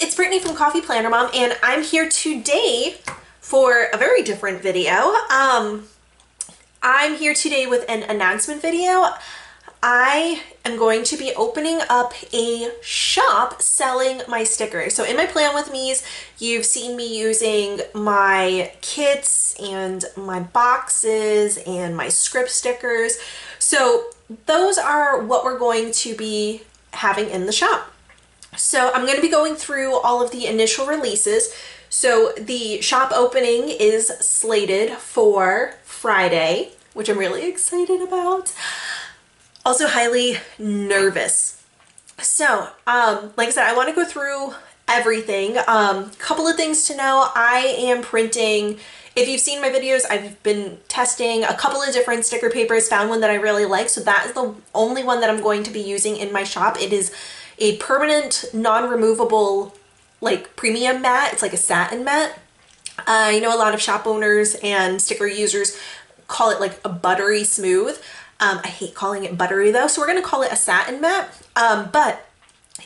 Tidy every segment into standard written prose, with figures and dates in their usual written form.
it's Brittany from Coffee Planner Mom, and I'm here today for a very different video. I'm here today with an announcement video. I am going to be opening up a shop selling my stickers. So in my Plan With Me's, you've seen me using my kits and my boxes and my script stickers. So those are what we're going to be having in the shop. So I'm going to be going through all of the initial releases. So the shop opening is slated for Friday, which I'm really excited about. Also highly nervous. So, like I said, I want to go through everything. Couple of things to know. I am printing, if you've seen my videos, I've been testing a couple of different sticker papers, found one that I really like. So that is the only one that I'm going to be using in my shop. It is a permanent, non-removable, like premium matte. It's like a satin matte. I know a lot of shop owners and sticker users call it like a buttery smooth. I hate calling it buttery though, so we're gonna call it a satin matte, but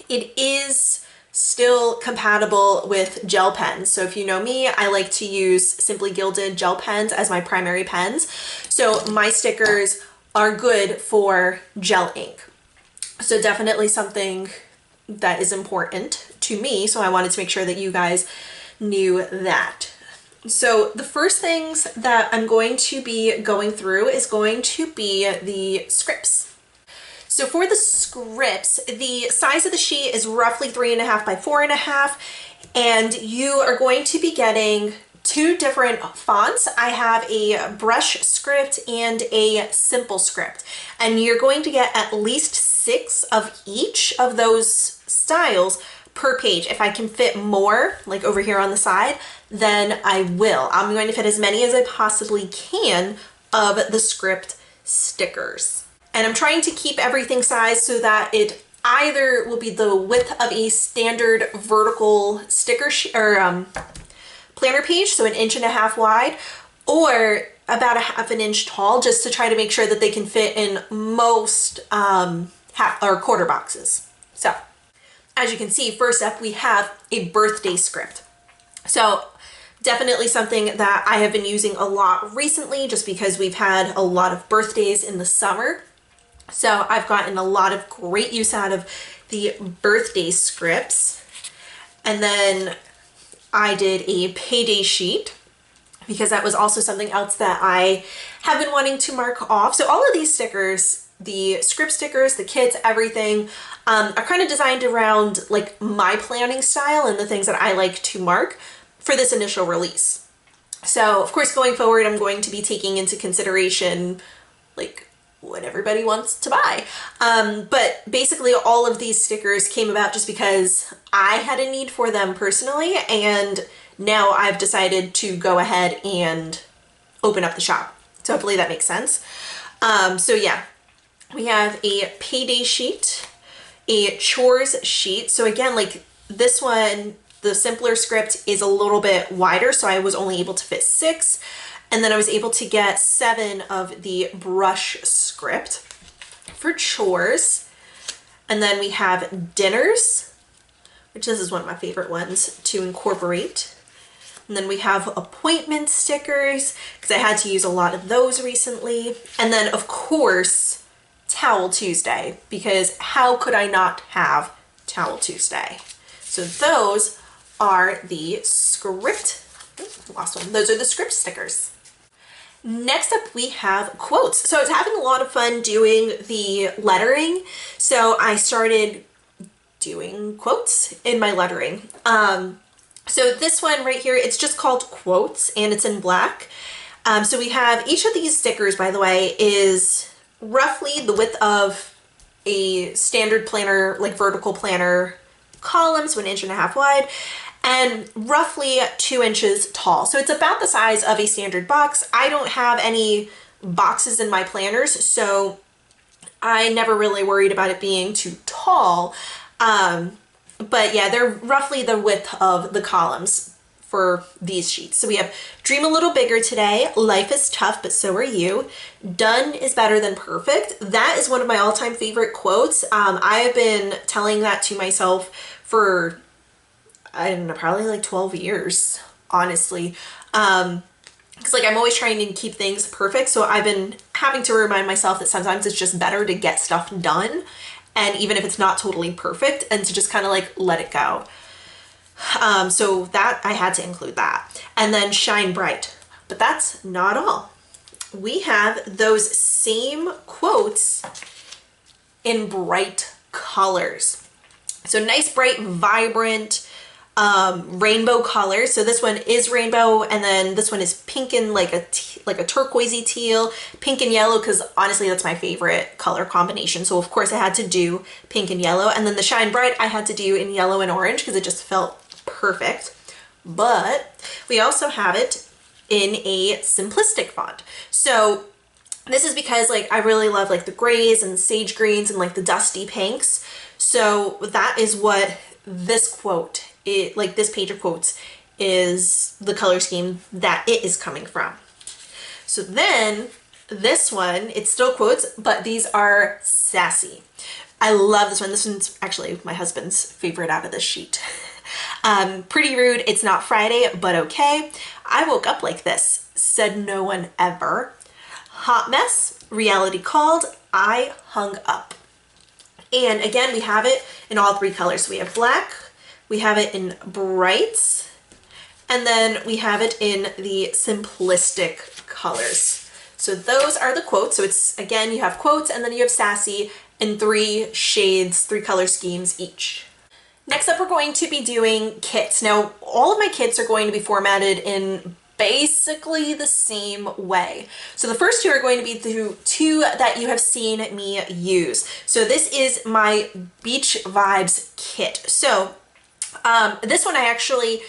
it is still compatible with gel pens. So if you know me, I like to use Simply Gilded gel pens as my primary pens. So my stickers are good for gel ink. So definitely something that is important to me. So I wanted to make sure that you guys knew that. So the first things that I'm going to be going through is going to be the scripts. So for the scripts, the size of the sheet is roughly 3.5 by 4.5, and you are going to be getting two different fonts. I have a brush script and a simple script, and you're going to get at least 6 of each of those styles per page. If I can fit more, like over here on the side, then I will. I'm going to fit as many as I possibly can of the script stickers. And I'm trying to keep everything sized so that it either will be the width of a standard vertical sticker or planner page, so 1.5 inches wide, or about 1/2 inch tall, just to try to make sure that they can fit in most half or quarter boxes. So as you can see, first up we have a birthday script. So definitely something that I have been using a lot recently, just because we've had a lot of birthdays in the summer. So I've gotten a lot of great use out of the birthday scripts. And then I did a payday sheet, because that was also something else that I have been wanting to mark off. So all of these stickers, the script stickers, the kits, everything, are kind of designed around like my planning style and the things that I like to mark for this initial release. So of course, going forward, I'm going to be taking into consideration like what everybody wants to buy. But basically all of these stickers came about just because I had a need for them personally, and now I've decided to go ahead and open up the shop. So hopefully that makes sense. So yeah, we have a payday sheet, a chores sheet. So again, like this one, the simpler script is a little bit wider, so I was only able to fit 6. And then I was able to get 7 of the brush script for chores. And then we have dinners, which this is one of my favorite ones to incorporate. And then we have appointment stickers, because I had to use a lot of those recently. And then of course, Towel Tuesday, because how could I not have Towel Tuesday? So those are the script, lost one. Those are the script stickers. Next up we have quotes. So I was having a lot of fun doing the lettering. So I started doing quotes in my lettering. So this one right here, it's just called quotes and it's in black. So we have each of these stickers, by the way, is roughly the width of a standard planner, like vertical planner column, so 1.5 inches wide, and roughly 2 inches tall. So it's about the size of a standard box. I don't have any boxes in my planners, so I never really worried about it being too tall. But yeah, they're roughly the width of the columns for these sheets. So we have dream a little bigger today. Life is tough, but so are you. Done is better than perfect. That is one of my all-time favorite quotes. I have been telling that to myself for I don't know, probably like 12 years, honestly. Because like I'm always trying to keep things perfect, so I've been having to remind myself that sometimes it's just better to get stuff done, and even if it's not totally perfect, and to just kind of like let it go. So that I had to include that. And then Shine Bright. But that's not all. We have those same quotes in bright colors. So nice, bright, vibrant rainbow colors. So this one is rainbow, and then this one is pink and like a turquoisey teal, pink and yellow, because honestly that's my favorite color combination. So of course I had to do pink and yellow, and then the Shine Bright I had to do in yellow and orange because it just felt perfect. But we also have it in a simplistic font. So this is because like I really love like the grays and sage greens and like the dusty pinks. So that is what this quote, like this page of quotes, is the color scheme that it is coming from. So then this one, it's still quotes, but these are sassy. I love this one. This one's actually my husband's favorite out of this sheet. Pretty rude. It's not Friday, but okay. I woke up like this. Said no one ever. Hot mess. Reality called. I hung up. And again, we have it in all three colors. So we have black, we have it in brights, and then we have it in the simplistic colors. So those are the quotes. So it's, again, you have quotes and then you have sassy in 3 shades, 3 color schemes each. Next up, we're going to be doing kits. Now, all of my kits are going to be formatted in basically the same way. So the first 2 are going to be the 2 that you have seen me use. So this is my Beach Vibes kit. So this one I actually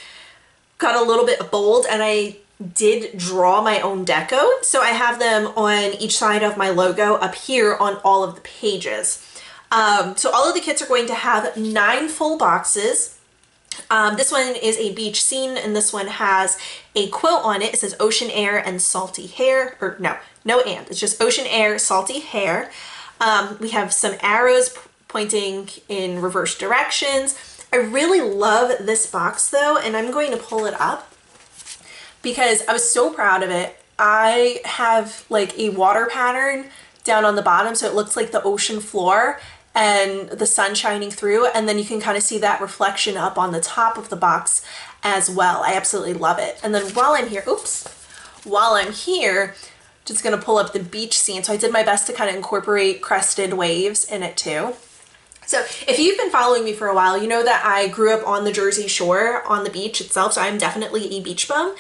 got a little bit bold, and I did draw my own deco. So I have them on each side of my logo up here on all of the pages. So all of the kits are going to have 9 full boxes. This one is a beach scene, and this one has a quote on it. It says ocean air and salty hair, or no and, it's just ocean air, salty hair. We have some arrows pointing in reverse directions. I really love this box though, and I'm going to pull it up because I was so proud of it. I have like a water pattern down on the bottom, so it looks like the ocean floor and the sun shining through, and then you can kind of see that reflection up on the top of the box as well. I absolutely love it. And then while I'm here, just gonna pull up the beach scene. So I did my best to kind of incorporate crested waves in it too. So if you've been following me for a while, you know that I grew up on the Jersey Shore on the beach itself, so I'm definitely a beach bum.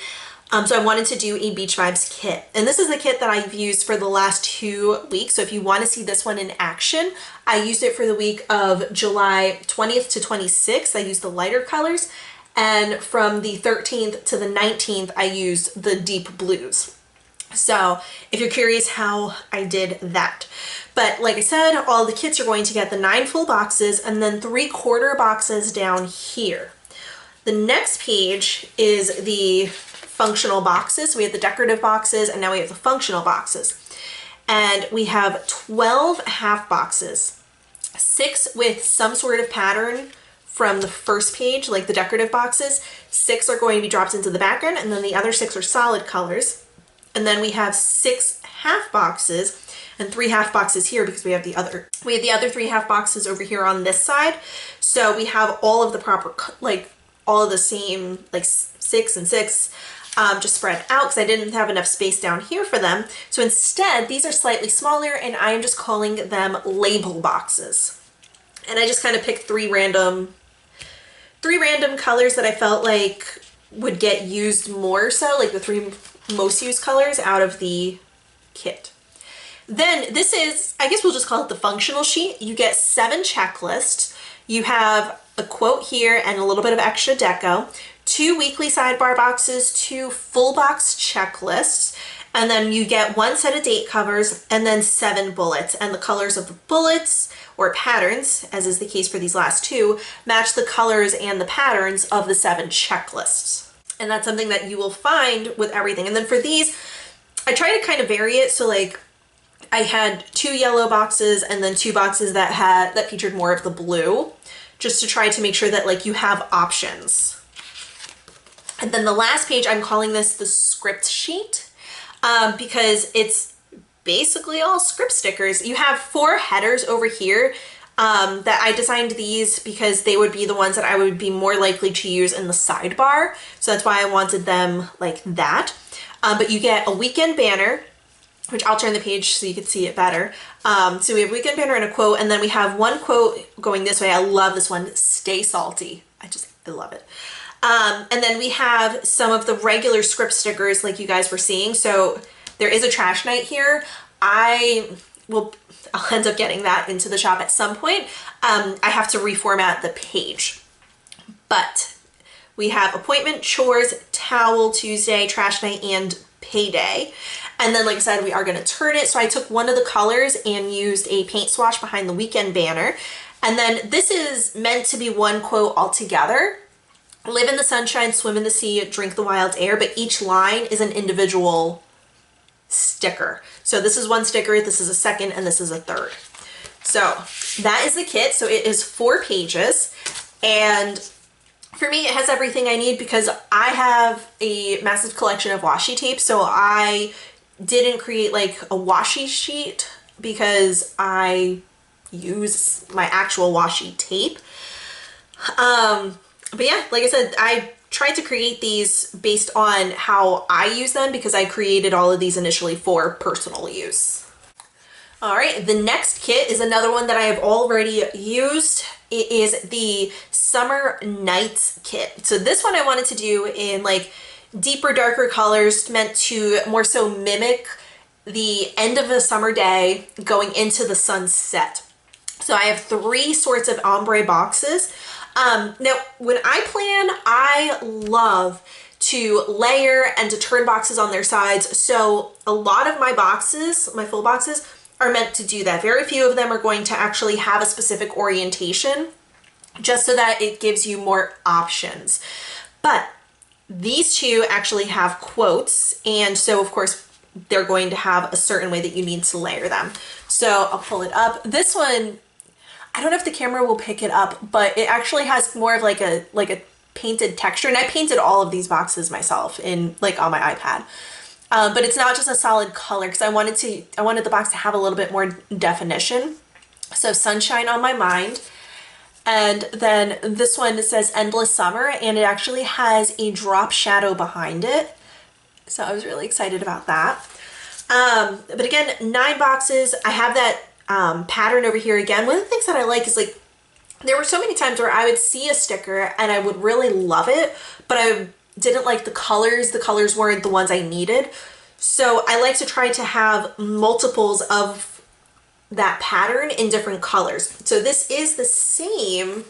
So I wanted to do a Beach Vibes kit. And this is the kit that I've used for the last 2 weeks. So if you want to see this one in action, I used it for the week of July 20th to 26th. I used the lighter colors. And from the 13th to the 19th, I used the deep blues. So if you're curious how I did that. But like I said, all the kits are going to get the 9 full boxes and then 3/4 boxes down here. The next page is the functional boxes. We have the decorative boxes, and now we have the functional boxes. And we have 12 half boxes, 6 with some sort of pattern from the first page, like the decorative boxes. 6 are going to be dropped into the background, and then the other 6 are solid colors. And then we have 6 half boxes and 3 half boxes here because we have the other 3 half boxes over here on this side. So we have all of the proper, like all of the same, like 6 and 6, just spread out because I didn't have enough space down here for them. So instead, these are slightly smaller, and I am just calling them label boxes. And I just kind of picked 3 random colors that I felt like would get used more so, like the 3 most used colors out of the kit. Then this is, I guess we'll just call it the functional sheet. You get 7 checklists. You have a quote here and a little bit of extra deco, 2 weekly sidebar boxes, 2 full box checklists, and then you get 1 set of date covers and then 7 bullets. And the colors of the bullets, or patterns, as is the case for these last 2, match the colors and the patterns of the 7 checklists. And that's something that you will find with everything. And then for these, I try to kind of vary it. So like I had 2 yellow boxes and then 2 boxes that featured more of the blue, just to try to make sure that like you have options. And then the last page, I'm calling this the script sheet because it's basically all script stickers. You have 4 headers over here that I designed these because they would be the ones that I would be more likely to use in the sidebar. So that's why I wanted them like that. But you get a weekend banner, which I'll turn the page so you can see it better. So we have weekend banner and a quote, and then we have one quote going this way. I love this one, stay salty. I love it. And then we have some of the regular script stickers like you guys were seeing. So there is a trash night here. I'll end up getting that into the shop at some point. I have to reformat the page. But we have appointment, chores, towel Tuesday, trash night, and payday. And then, like I said, we are going to turn it. So I took one of the colors and used a paint swatch behind the weekend banner. And then this is meant to be one quote altogether. Live in the sunshine, swim in the sea, drink the wild air, but each line is an individual sticker. So this is one sticker, this is a second, and this is a third. So that is the kit. So it is 4 pages. And for me, it has everything I need because I have a massive collection of washi tape. So I didn't create like a washi sheet because I use my actual washi tape. But yeah, like I said, I tried to create these based on how I use them because I created all of these initially for personal use. All right, the next kit is another one that I have already used. It is the Summer Nights kit. So this one I wanted to do in like deeper, darker colors, meant to more so mimic the end of a summer day going into the sunset. So I have 3 sorts of ombre boxes. Now, when I plan, I love to layer and to turn boxes on their sides. So a lot of my boxes, my full boxes, are meant to do that. Very few of them are going to actually have a specific orientation, just so that it gives you more options. But these 2 actually have quotes, and so of course they're going to have a certain way that you need to layer them. So I'll pull it up. This one, I don't know if the camera will pick it up, but it actually has more of like a painted texture. And I painted all of these boxes myself in like on my iPad. But it's not just a solid color because I wanted the box to have a little bit more definition. So Sunshine on My Mind. And then this one says Endless Summer, and it actually has a drop shadow behind it. So I was really excited about that. But again, 9 boxes. I have that pattern over here again. One of the things that I like is like there were so many times where I would see a sticker and I would really love it, but I didn't like the colors. The colors weren't the ones I needed. So I like to try to have multiples of that pattern in different colors. So this is the same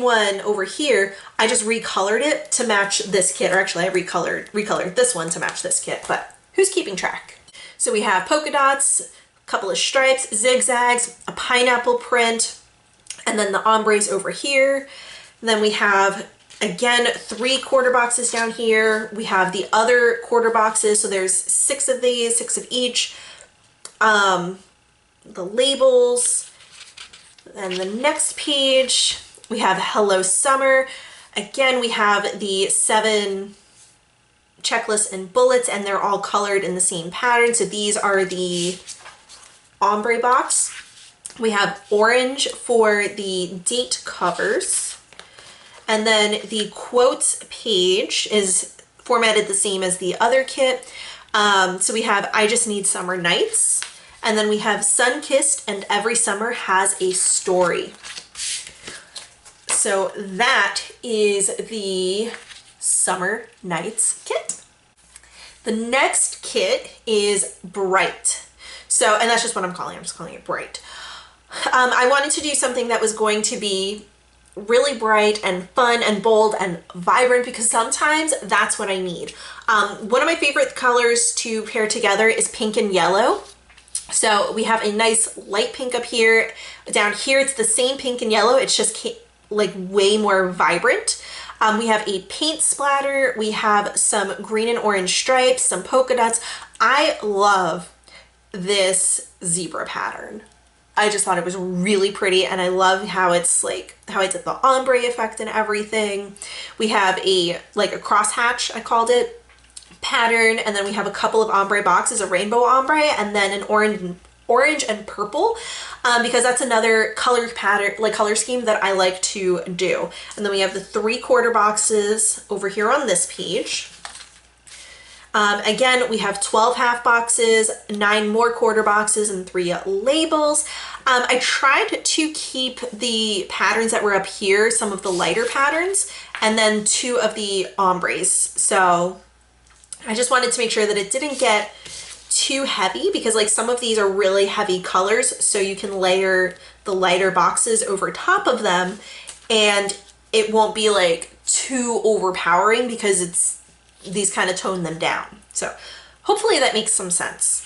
one over here. I just recolored it to match this kit, or actually I recolored this one to match this kit, but who's keeping track? So we have polka dots, a couple of stripes, zigzags, a pineapple print, and then the ombres over here. And then we have, again, 3 quarter boxes down here. We have the other quarter boxes. So there's 6 of these, 6 of each. The labels. And the next page, we have Hello Summer. Again, we have the 7 checklists and bullets, and they're all colored in the same pattern. So these are the ombre box. We have orange for the date covers. And then the quotes page is formatted the same as the other kit. So we have I Just Need Summer Nights. And then we have Sun-Kissed and Every Summer Has a Story. So that is the Summer Nights kit. The next kit is Bright. So, and that's just what I'm just calling it Bright. I wanted to do something that was going to be really bright and fun and bold and vibrant because sometimes that's what I need. One of my favorite colors to pair together is pink and yellow. So we have a nice light pink up here. Down here it's the same pink and yellow, it's just like way more vibrant. We have a paint splatter, we have some green and orange stripes, some polka dots. I love this zebra pattern. I just thought it was really pretty, and I love how it's like, how I did the ombre effect and everything. We have a, like a crosshatch, I called it, pattern, and then we have a couple of ombre boxes, a rainbow ombre, and then an orange and purple, because that's another color pattern, like color scheme that I like to do. And then we have the 3/4 boxes over here on this page. Again, we have 12 half boxes, 9 more quarter boxes, and 3 labels. I tried to keep the patterns that were up here, some of the lighter patterns, and then 2 of the ombres. So I just wanted to make sure that it didn't get too heavy, because like some of these are really heavy colors, so you can layer the lighter boxes over top of them and it won't be like too overpowering, because it's, these kind of tone them down. So hopefully that makes some sense.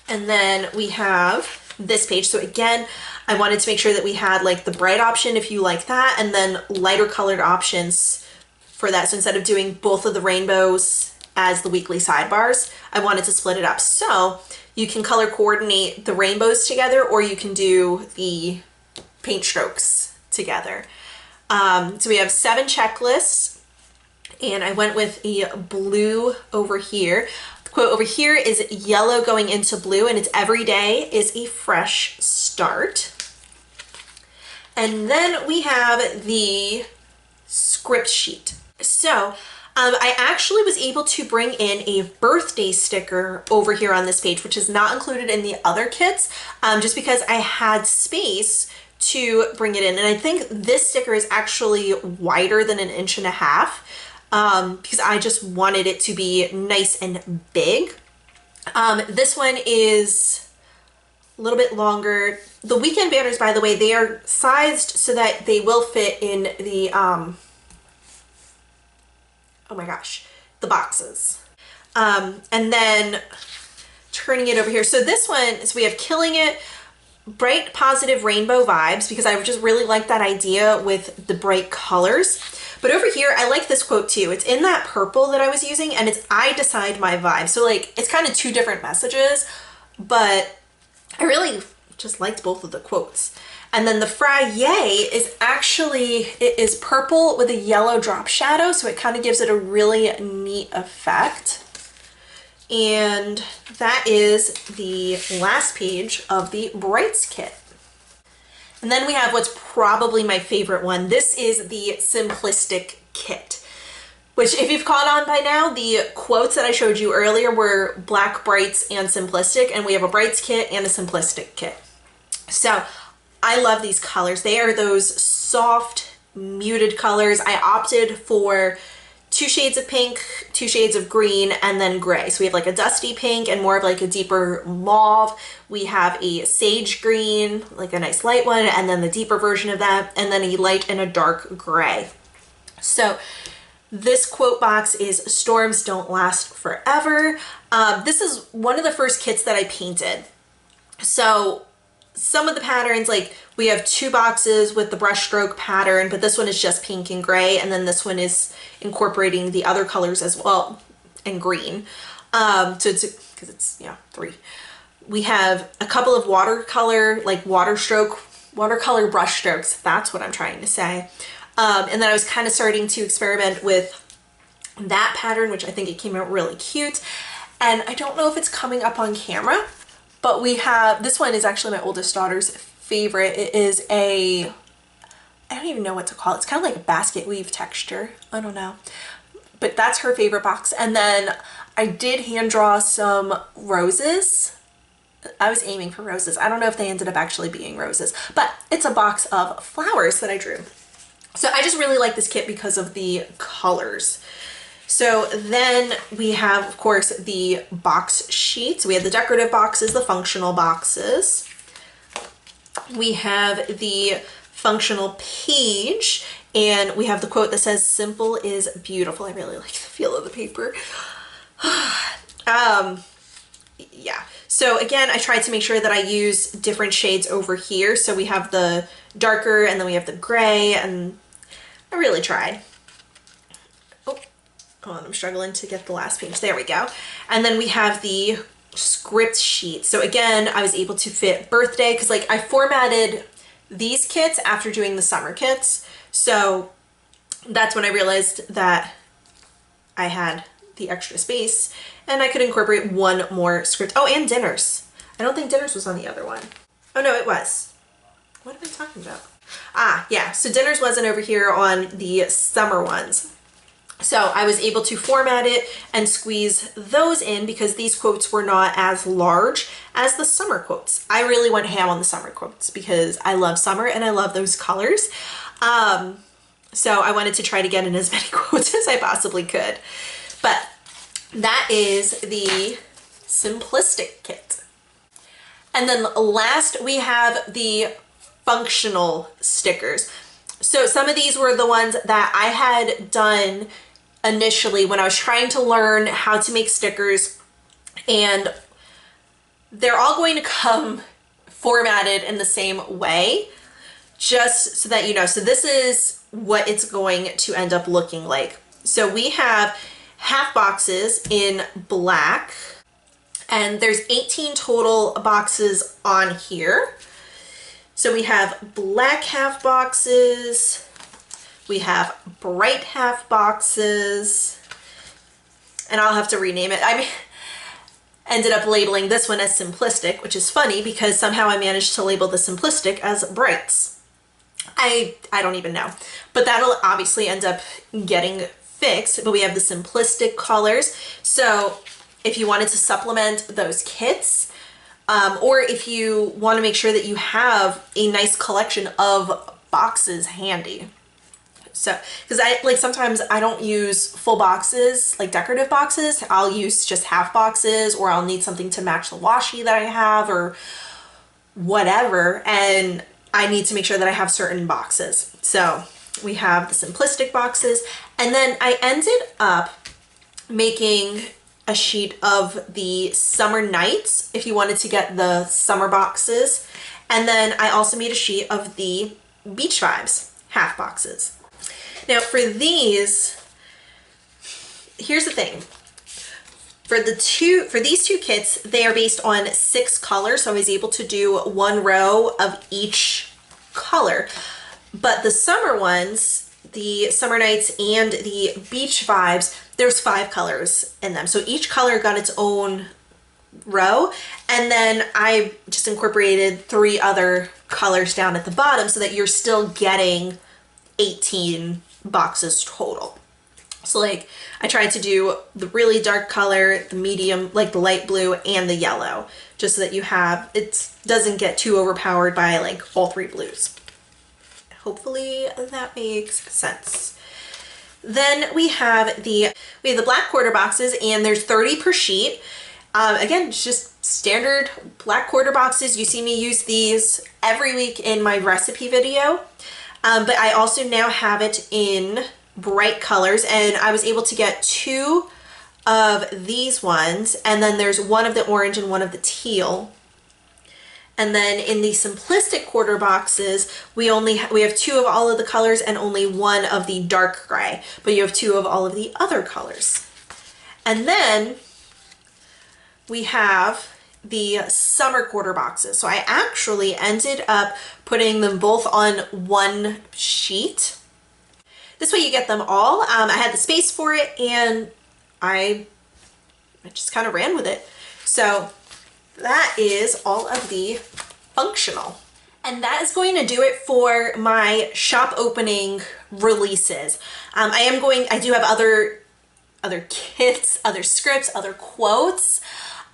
And then we have this page. So again, I wanted to make sure that we had like the bright option if you like that, and then lighter colored options for that. So instead of doing both of the rainbows as the weekly sidebars, I wanted to split it up. So you can color coordinate the rainbows together, or you can do the paint strokes together. So we have 7 checklists, and I went with a blue over here. The quote over here is yellow going into blue, and it's every day is a fresh start. And then we have the script sheet. So I actually was able to bring in a birthday sticker over here on this page, which is not included in the other kits, just because I had space to bring it in. And I think this sticker is actually wider than 1.5 inches, because I just wanted it to be nice and big. This one is a little bit longer. The weekend banners, by the way, they are sized so that they will fit in the, oh my gosh, the boxes. And then turning it over here. So this one, so we have Killing It, bright positive rainbow vibes, because I just really like that idea with the bright colors. But over here, I like this quote too. It's in that purple that I was using, and it's I decide my vibe. So like, it's kind of 2 different messages, but I really just liked both of the quotes. And then the Friday is actually, it is purple with a yellow drop shadow, so it kind of gives it a really neat effect. And that is the last page of the Brights kit. And then we have what's probably my favorite one. This is the Simplistic kit, which if you've caught on by now, the quotes that I showed you earlier were Black Brights and Simplistic, and we have a Brights kit and a Simplistic kit. So I love these colors. They are those soft, muted colors. I opted for 2 shades of pink, 2 shades of green, and then gray. So we have like a dusty pink and more of like a deeper mauve. We have a sage green, like a nice light one, and then the deeper version of that, and then a light and a dark gray. So this quote box is Storms Don't Last Forever. This is one of the first kits that I painted. So some of the patterns, like we have 2 boxes with the brushstroke pattern, but this one is just pink and gray, and then this one is incorporating the other colors as well, and green. So it's, because it's, yeah, 3. We have a couple of watercolor, like watercolor brushstrokes, that's what I'm trying to say. And then I was kind of starting to experiment with that pattern, which I think it came out really cute. And I don't know if it's coming up on camera, but we have, this one is actually my oldest daughter's favorite. It is a, I don't even know what to call it. It's kind of like a basket weave texture. I don't know. But that's her favorite box. And then I did hand draw some roses. I was aiming for roses. I don't know if they ended up actually being roses, but it's a box of flowers that I drew. So I just really like this kit because of the colors. So then we have, of course, the box sheets. We have the decorative boxes, the functional boxes. We have the functional page, and we have the quote that says, "Simple is beautiful." I really like the feel of the paper. Yeah. So again, I tried to make sure that I use different shades over here. So we have the darker, and then we have the gray, and I really tried. Oh, hold on, I'm struggling to get the last page. There we go. And then we have the script sheet. So again, I was able to fit birthday because like I formatted these kits after doing the summer kits. So that's when I realized that I had the extra space and I could incorporate one more script. Oh, and dinners. I don't think dinners was on the other one. Oh no, it was. What am I talking about? Ah, yeah, so dinners wasn't over here on the summer ones. So I was able to format it and squeeze those in because these quotes were not as large as the summer quotes. I really went ham on the summer quotes because I love summer and I love those colors. So I wanted to try to get in as many quotes as I possibly could. But that is the simplistic kit. And then last we have the functional stickers. So some of these were the ones that I had done initially when I was trying to learn how to make stickers, and they're all going to come formatted in the same way, just so that you know. So this is what it's going to end up looking like. So we have half boxes in black, and there's 18 total boxes on here. So we have black half boxes, we have bright half boxes, and I'll have to rename it. I ended up labeling this one as simplistic, which is funny because somehow I managed to label the simplistic as brights. I don't even know, but that'll obviously end up getting fixed. But we have the simplistic colors. So if you wanted to supplement those kits, or if you want to make sure that you have a nice collection of boxes handy. So, because sometimes I don't use full boxes, like decorative boxes. I'll use just half boxes, or I'll need something to match the washi that I have or whatever. And I need to make sure that I have certain boxes. So we have the simplistic boxes. And then I ended up making a sheet of the summer nights if you wanted to get the summer boxes. And then I also made a sheet of the beach vibes half boxes. Now for these, here's the thing. For these two kits, they are based on 6 colors. So I was able to do 1 row of each color. But the summer ones, the summer nights and the beach vibes, there's 5 colors in them. So each color got its own row. And then I just incorporated 3 other colors down at the bottom so that you're still getting 18 boxes total. So like I tried to do the really dark color, the medium, like the light blue, and the yellow, just so that you have, it doesn't get too overpowered by like all 3 blues. Hopefully that makes sense. Then we have the black quarter boxes, and there's 30 per sheet. Again, it's just standard black quarter boxes. You see me use these every week in my recipe video. But I also now have it in bright colors, and I was able to get 2 of these ones, and then there's 1 of the orange and 1 of the teal. And then in the simplistic quarter boxes, we have 2 of all of the colors and only 1 of the dark gray, but you have 2 of all of the other colors. And then we have the summer quarter boxes. So I actually ended up putting them both on 1 sheet. This way you get them all. I had the space for it, and I just kind of ran with it. So that is all of the functional. And that is going to do it for my shop opening releases. I do have other kits, other scripts, other quotes,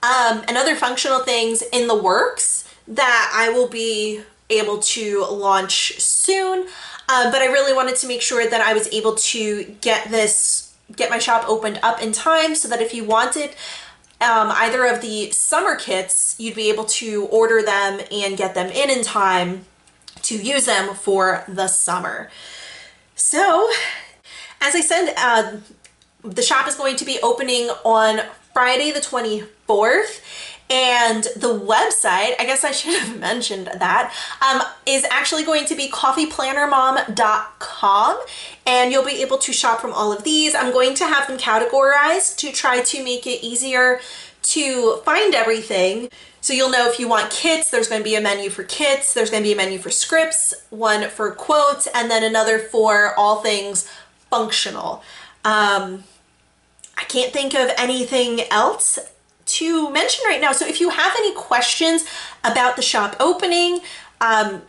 and other functional things in the works that I will be able to launch soon. But I really wanted to make sure that I was able to get my shop opened up in time so that if you wanted either of the summer kits, you'd be able to order them and get them in time to use them for the summer. So, as I said, the shop is going to be opening on Friday the 24th, and the website, I guess I should have mentioned that, is actually going to be coffeeplannermom.com, and you'll be able to shop from all of these. I'm going to have them categorized to try to make it easier to find everything. So you'll know if you want kits, there's going to be a menu for kits, there's going to be a menu for scripts, one for quotes, and then another for all things functional. I can't think of anything else to mention right now. So if you have any questions about the shop opening,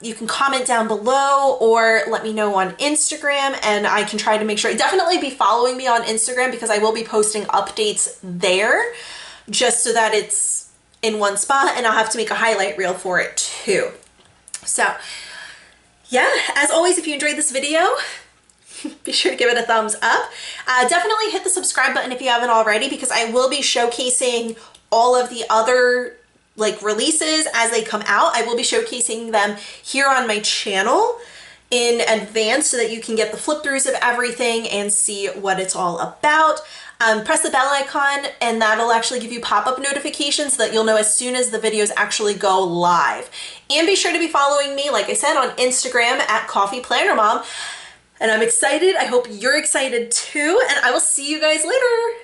you can comment down below or let me know on Instagram, and I can try to make sure. Definitely be following me on Instagram because I will be posting updates there, just so that it's in one spot, and I'll have to make a highlight reel for it too. So yeah, as always, if you enjoyed this video, be sure to give it a thumbs up. Definitely hit the subscribe button if you haven't already, because I will be showcasing all of the other like releases as they come out. I will be showcasing them here on my channel in advance so that you can get the flip throughs of everything and see what it's all about. Press the bell icon and that'll actually give you pop-up notifications so that you'll know as soon as the videos actually go live. And be sure to be following me, like I said, on Instagram at Coffee Planner Mom. And I'm excited. I hope you're excited too. And I will see you guys later.